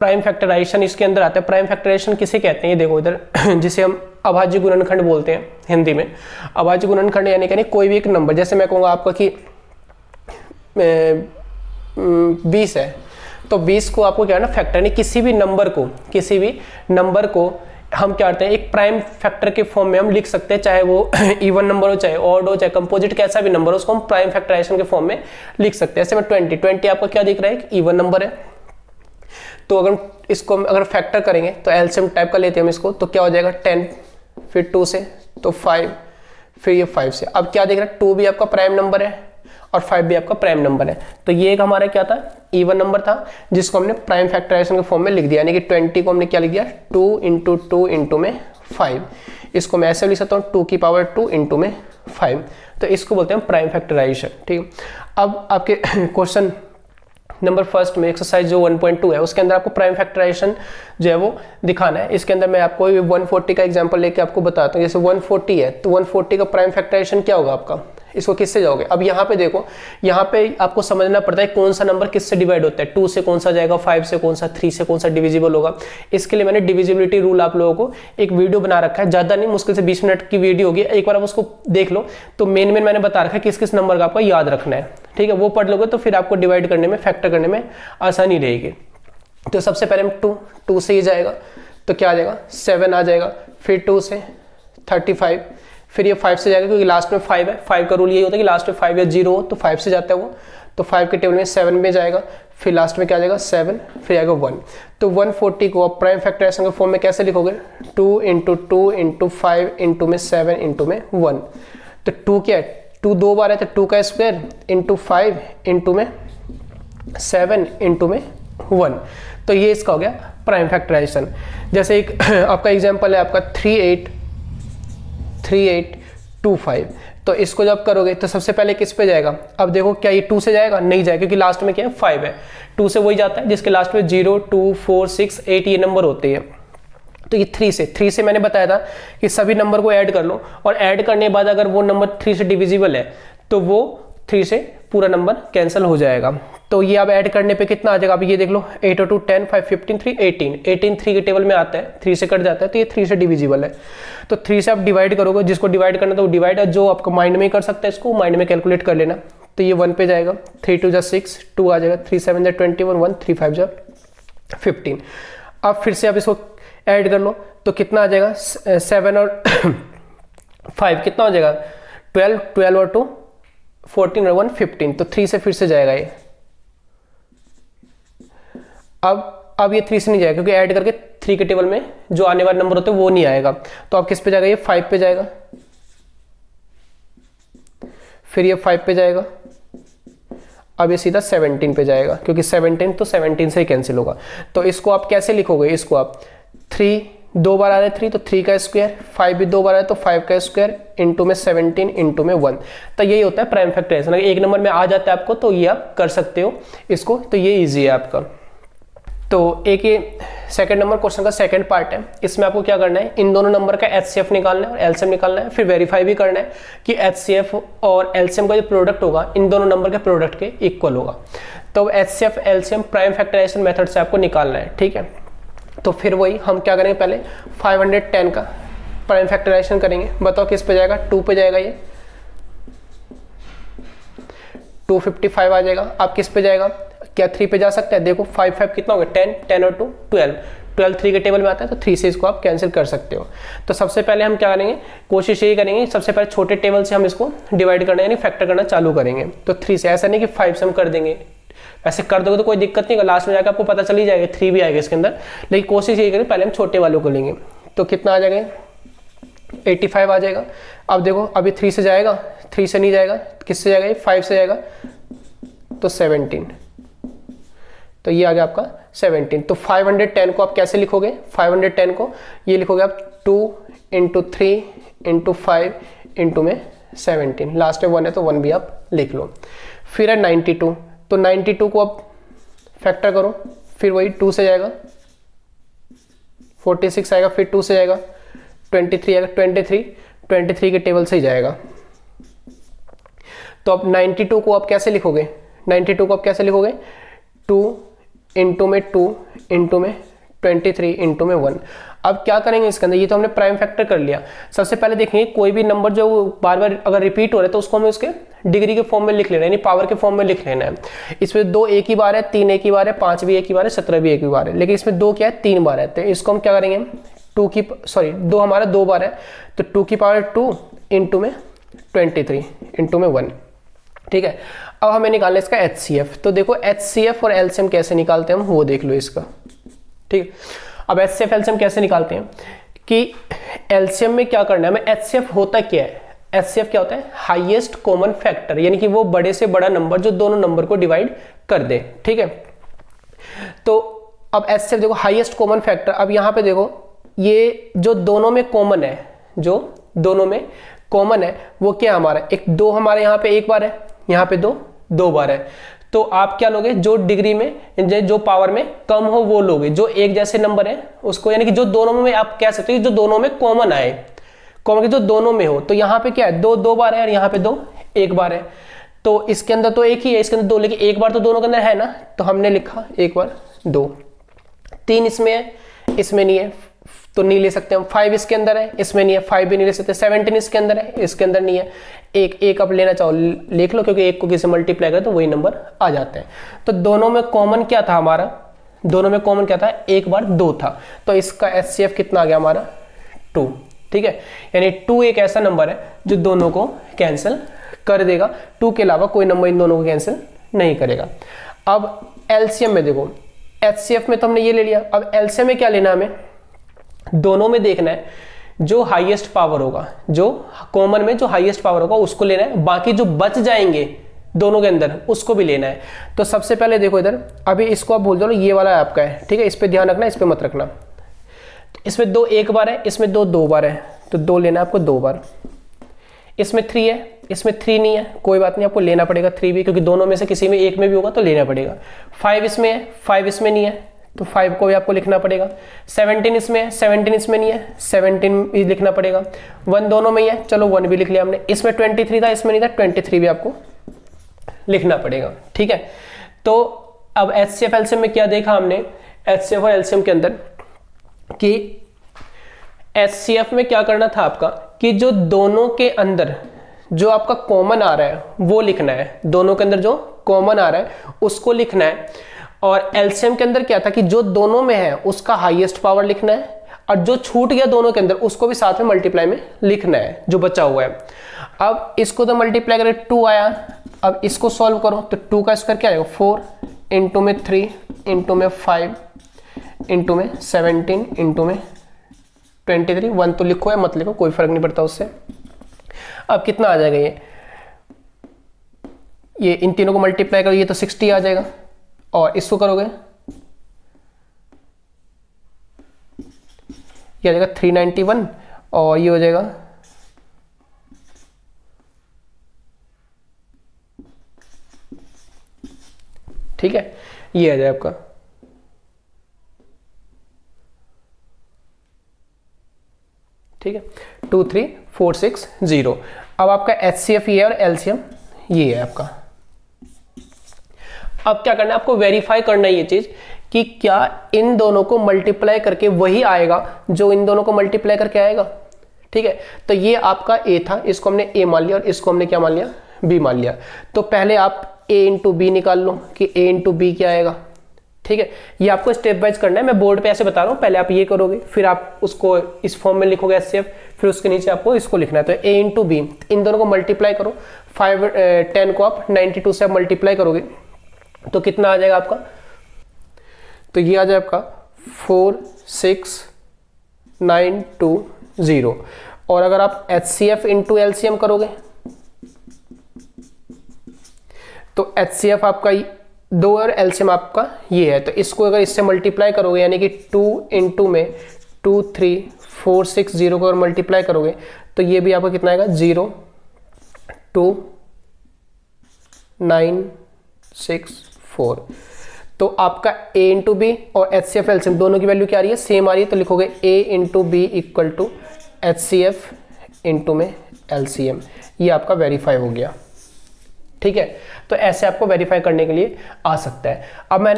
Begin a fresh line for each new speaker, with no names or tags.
Prime factorisation इसके अंदर आता है। प्राइम फैक्टराइजेशन किसे कहते हैं, ये देखो इधर जिसे हम अभाज्य गुणनखंड बोलते हैं हिंदी में। अभाज्य गुणनखंड यानी कि कोई भी एक नंबर, जैसे मैं कहूँगा आपका कि 20 है, तो 20 को आपको क्या है ना फैक्टर, यानी किसी भी नंबर को हम क्या करते हैं एक प्राइम फैक्टर के फॉर्म में हम लिख सकते हैं, चाहे वो इवन नंबर हो, चाहे ऑड हो, चाहे कंपोजिट, कैसा भी नंबर हो उसको हम प्राइम फैक्टराइजेशन के फॉर्म में लिख सकते हैं। ऐसे में 20 आपका क्या दिख रहा है, इवन नंबर है, तो अगर इसको अगर फैक्टर करेंगे तो एलसीएम टाइप का लेते हैं हम इसको, तो क्या हो जाएगा 10, फिर 2 से तो 5, फिर ये 5 से। अब क्या देख रहा है 2 भी आपका प्राइम नंबर है और 5 भी आपका प्राइम नंबर है, तो ये एक हमारा क्या था इवन नंबर था जिसको हमने प्राइम फैक्टराइजेशन के फॉर्म में लिख दिया, यानी कि 20 को हमने क्या लिख दिया 2 इंटू 2 इंटू में 5। इसको मैं ऐसे लिख सकता हूँ 2 की पावर 2 इंटू में 5, तो इसको बोलते हैं प्राइम फैक्टराइजेशन। ठीक है, अब आपके क्वेश्चन नंबर फर्स्ट में एक्सरसाइज जो 1.2 है उसके अंदर आपको प्राइम फैक्टराइजेशन जो है वो दिखाना है। इसके अंदर मैं आपको 140 का एग्जांपल लेके आपको बताता हूँ। जैसे 140 है तो 140 का प्राइम फैक्टराइजेशन क्या होगा आपका, इसको किससे जाओगे। अब यहाँ पे देखो, यहाँ पे आपको समझना पड़ता है कौन सा नंबर किससे डिवाइड होता है, 2 से कौन सा जाएगा, 5 से कौन सा, 3 से कौन सा डिविजिबल होगा। इसके लिए मैंने डिविजिबिलिटी रूल आप लोगों को एक वीडियो बना रखा है, ज्यादा नहीं, मुश्किल से 20 मिनट की वीडियो होगी, एक बार आप उसको देख लो। तो मेन मैंने बता रखा है किस किस नंबर का आपको याद रखना है, ठीक है, वो पढ़ लोगे तो फिर आपको डिवाइड करने में, फैक्टर करने में आसानी रहेगी। तो सबसे पहले हम 2 से ही जाएगा तो क्या आ जाएगा 7 आ जाएगा, फिर 2 से 35, फिर ये 5 से जाएगा क्योंकि लास्ट में 5 है, 5 का रूल यही होता है कि लास्ट में 5 या 0 हो तो 5 से जाता है वो, तो 5 के टेबल में 7 में जाएगा, फिर लास्ट में क्या आ जाएगा 7, फिर आएगा 1। तो 140 को आप प्राइम फैक्टराइजेशन के फॉर्म में कैसे लिखोगे, 2 इंटू 2 इंटू 5 इंटू में 7 इंटू में 1। तो 2 क्या है, 2 2 बार है तो 2 का स्क्वायर इंटू 5 इंटू में 7 इंटू में 1, तो ये इसका हो गया प्राइम फैक्टराइजेशन। जैसे एक आपका एग्जांपल है आपका 3825, तो इसको जब करोगे तो सबसे पहले किस पे जाएगा, अब देखो क्या ये 2 से जाएगा, नहीं जाएगा क्योंकि लास्ट में क्या है 5 है, 2 से वही जाता है जिसके लास्ट में 0 2 4 6 8 ये नंबर होते हैं। तो ये 3 से मैंने बताया था कि सभी नंबर को ऐड कर लो, और ऐड करने के बाद अगर वो नंबर 3 से डिविजिबल है तो वो 3 से पूरा नंबर कैंसिल हो जाएगा। तो ये अब ऐड करने पे कितना आ जाएगा, अब ये देख लो 8 और 2 10 5 15 3 18 3 के टेबल में आता है, 3 से कट जाता है तो ये 3 से डिविजिबल है। तो 3 से आप डिवाइड करोगे, जिसको डिवाइड करना तो वो डिवाइड है, जो आपको माइंड में ही कर सकता है इसको माइंड में कैलकुलेट कर लेना। तो ये 1 पे जाएगा, 3 2 जा 6, 2 आ जाएगा, 3 7 जा 21, 1 3 5 जा 15। अब फिर से आप इसको ऐड कर लो तो कितना आ जाएगा 7 और 5 कितना हो जाएगा 12 और 2 14 और 1 15, तो 3 से फिर से जाएगा ये। अब ये 3 से नहीं जाएगा क्योंकि ऐड करके 3 के टेबल में जो आने वाले नंबर होते हैं वो नहीं आएगा, तो अब किस पे जाएगा, ये 5 पे जाएगा, फिर ये 5 पे जाएगा, अब ये सीधा 17 पे जाएगा क्योंकि 17 तो 17 से ही कैंसिल होगा। तो इसको आप कैसे लिखोगे, इसको आप 3 2 बार आ रहा है 3 तो 3 का स्क्वायर, 5 भी 2 बार आया तो 5 का स्क्वायर इंटू में 17 इंटू में 1। तो यही होता है प्राइम फैक्टराइजेशन। अगर एक नंबर में आ जाता है आपको तो ये आप कर सकते हो इसको, तो ये इजी है आपका। तो एक ये सेकंड नंबर क्वेश्चन का सेकंड पार्ट है, इसमें आपको क्या करना है, इन दोनों नंबर का एचसीएफ निकालना है और एलसीएम निकालना है, फिर वेरीफाई भी करना है कि एचसीएफ और एलसीएम का जो प्रोडक्ट होगा इन दोनों नंबर के प्रोडक्ट के इक्वल होगा। तो HCF LCM prime factorization method से आपको निकालना है, ठीक है। तो फिर वही हम क्या करेंगे, पहले 510 का प्राइम फैक्टराइजेशन करेंगे, बताओ किस पे जाएगा, 2 पे जाएगा, ये 255 आ जाएगा। आप किस पे जाएगा, क्या 3 पे जा सकता है, देखो 5 5 कितना हो गया 10 10 और 2 12 12 3 के टेबल में आता है तो 3 से इसको आप कैंसिल कर सकते हो। तो सबसे पहले हम क्या करेंगे, कोशिश यही करेंगे सबसे पहले छोटे टेबल से हम इसको डिवाइड करना यानी फैक्टर करना चालू करेंगे। तो 3 से, ऐसा नहीं कि 5 से हम कर देंगे, ऐसे कर दोगे तो कोई दिक्कत नहीं, लास्ट में जाकर आपको पता चल ही जाएगा 3 भी आएगा इसके अंदर, लेकिन कोशिश यही करें पहले हम छोटे वालों को लेंगे। तो कितना आ जाएगा 85 आ जाएगा। अब देखो अभी 3 से जाएगा, 3 से नहीं जाएगा, किससे जाएगा, ये 5 से जाएगा तो 17, तो ये आ गया आपका 17। तो 510 को आप कैसे लिखोगे, 510 को ये लिखोगे आप 2 इंटू 3 इंटू 5 इंटू में 17, लास्ट में 1 है तो 1 भी आप लिख लो। फिर है 92, तो 92 को आप फैक्टर करो, फिर वही 2 से जाएगा 46 आएगा, फिर 2 से जाएगा 23 आएगा, 23 के टेबल से ही जाएगा। तो अब 92 को आप कैसे लिखोगे, 92 को आप कैसे लिखोगे, 2 इंटू में 2 इंटू में 23 इंटू में 1। अब क्या करेंगे इसके अंदर, ये तो हमने प्राइम फैक्टर कर लिया। सबसे पहले देखेंगे कोई भी नंबर जो बार बार अगर रिपीट हो रहा है तो उसको हमें उसके डिग्री के फॉर्म में लिख लेना है, यानी पावर के फॉर्म में लिख लेना है। इसमें 2 एक ही बार है, 3 एक ही बार है, 5 भी एक ही बार है, 17 भी एक ही बार है, लेकिन इसमें 2 क्या है, 3 बार है। तो इसको हम क्या करेंगे, 2 हमारा 2 बार है तो 2 की पावर 2 इंटू में 23 इंटू में 1। ठीक है, अब हमें निकालना है इसका HCF। तो देखो HCF और LCM कैसे निकालते हैं हम, वो देख लो इसका। ठीक है, अब HCF LCM कैसे निकालते हैं कि LCM में क्या करना है हमें, HCF होता क्या है, HCF क्या होता है, हाईएस्ट कॉमन फैक्टर, यानी कि वो बड़े से बड़ा नंबर जो दोनों नंबर को डिवाइड कर दे। ठीक है, तो अब HCF देखो हाईएस्ट कॉमन फैक्टर। अब यहां पे देखो ये जो दोनों में कॉमन है, जो दोनों में कॉमन है वो क्या हमारा, एक 2 हमारे यहाँ पे एक बार है, यहाँ पे 2 बार है। तो आप क्या लोगे, जो डिग्री में जो पावर में कम हो वो लोगे, जो एक जैसे नंबर है उसको, यानी कि जो दोनों में आप कह सकते हो जो दोनों में कॉमन आए, कॉमन जो दोनों में हो। तो यहाँ पे क्या है, 2 बार है और यहाँ पे 2 एक बार है। तो इसके अंदर तो एक ही है, इसके अंदर 2, लेकिन एक बार तो दोनों के अंदर है ना, तो हमने लिखा एक बार 2। 3 इसमें है, इसमें नहीं है तो नहीं ले सकते हम। 5 इसके अंदर है, इसमें नहीं है, 5 भी नहीं ले सकते। 17 इसके अंदर है, इसके अंदर नहीं है। एक अब लेना चाहो लिख लो, क्योंकि एक को किसी मल्टीप्लाई करें तो वही नंबर आ जाते हैं। तो दोनों में कॉमन क्या था हमारा, दोनों में कॉमन क्या था, एक बार 2 था। तो इसका HCF कितना आ गया हमारा, 2। ठीक है, यानी 2 एक ऐसा नंबर है जो दोनों को कैंसिल कर देगा, 2 के अलावा कोई नंबर इन दोनों को कैंसिल नहीं करेगा। अब LCM में देखो, HCF में तो हमने ये ले लिया, अब LCM में क्या लेना हमें, दोनों में देखना है जो हाईएस्ट पावर होगा, जो कॉमन में जो हाईएस्ट पावर होगा उसको लेना है, बाकी जो बच जाएंगे दोनों के अंदर उसको भी लेना है। तो सबसे पहले देखो इधर, अभी इसको आप बोल दो ये वाला आपका है, ठीक है, इस पे ध्यान रखना, इस पे मत रखना। तो इसमें 2 एक बार है, इसमें 2 बार है, तो 2 लेना है आपको 2 बार। इसमें 3 है, इसमें 3 नहीं है, कोई बात नहीं, आपको लेना पड़ेगा 3 भी, क्योंकि दोनों में से किसी में एक में भी होगा तो लेना पड़ेगा। 5 इसमें है, 5 इसमें नहीं है तो 5 को भी आपको लिखना पड़ेगा। 17 इसमें है, 17 इसमें नहीं है, 17 भी लिखना पड़ेगा। 1 दोनों में ही है, चलो 1 भी लिख लिया हमने। इसमें 23 था, इसमें नहीं था, 23 भी आपको लिखना पड़ेगा। ठीक है, तो अब HCF LCM में क्या देखा हमने, HCF और LCM के अंदर कि HCF में क्या करना था आपका कि जो दोनों के अंदर जो आपका कॉमन आ रहा है वो लिखना है, दोनों के अंदर जो कॉमन आ रहा है उसको लिखना है। और LCM के अंदर क्या था कि जो दोनों में है उसका हाईएस्ट पावर लिखना है, और जो छूट गया दोनों के अंदर उसको भी साथ में मल्टीप्लाई में लिखना है जो बचा हुआ है। अब इसको तो मल्टीप्लाई करें, 2 आया, अब इसको सॉल्व करो तो 2 का स्क्वायर क्या आएगा, 4 इंटू में 3 इंटू में 5 इंटू में 17 इंटू में 23। 1 तो लिखो या मत लिखो, कोई फर्क नहीं पड़ता उससे। अब कितना आ जाएगा ये इन तीनों को मल्टीप्लाई करो, ये तो 60 आ जाएगा, और इसको करोगे ये आ जाएगा 391, और ये हो जाएगा ठीक है, ये आ जाए आपका। ठीक है, 23460। अब आपका HCF ये है और LCM ये है आपका। अब क्या करना है आपको, वेरीफाई करना है ये चीज कि क्या इन दोनों को मल्टीप्लाई करके वही आएगा जो इन दोनों को मल्टीप्लाई करके आएगा। ठीक है, तो ये आपका A था, इसको हमने A मान लिया और इसको हमने क्या मान लिया, B मान लिया। तो पहले आप A इंटू B निकाल लो कि A इंटू B क्या आएगा। ठीक है, ये आपको स्टेप वाइज करना है, मैं बोर्ड पे ऐसे बता रहा हूँ, पहले आप ये करोगे फिर आप उसको इस फॉर्म में लिखोगे HCF, फिर उसके नीचे आपको इसको लिखना है। तो A इंटू B, इन दोनों को मल्टीप्लाई करो, 10 को आप 92 से आप मल्टीप्लाई करोगे तो कितना आ जाएगा आपका, तो ये आ जाए आपका 46920। और अगर आप HCF इंटू LCM करोगे तो HCF आपका 2 और LCM आपका ये है, तो इसको अगर इससे मल्टीप्लाई करोगे यानी कि 2 इंटू में 23460 को अगर मल्टीप्लाई करोगे तो ये भी आपका कितना आएगा, 02964। तो आपका A इंटू बी और HCF LCM दोनों की वैल्यू क्या आ रही है, सेम आ रही है, तो लिखोगे A into B equal to HCF into में LCM। ये आपका वेरीफाई हो गया। ठीक है, तो ऐसे आपको वेरीफाई करने के लिए आ सकता है। अब मैंने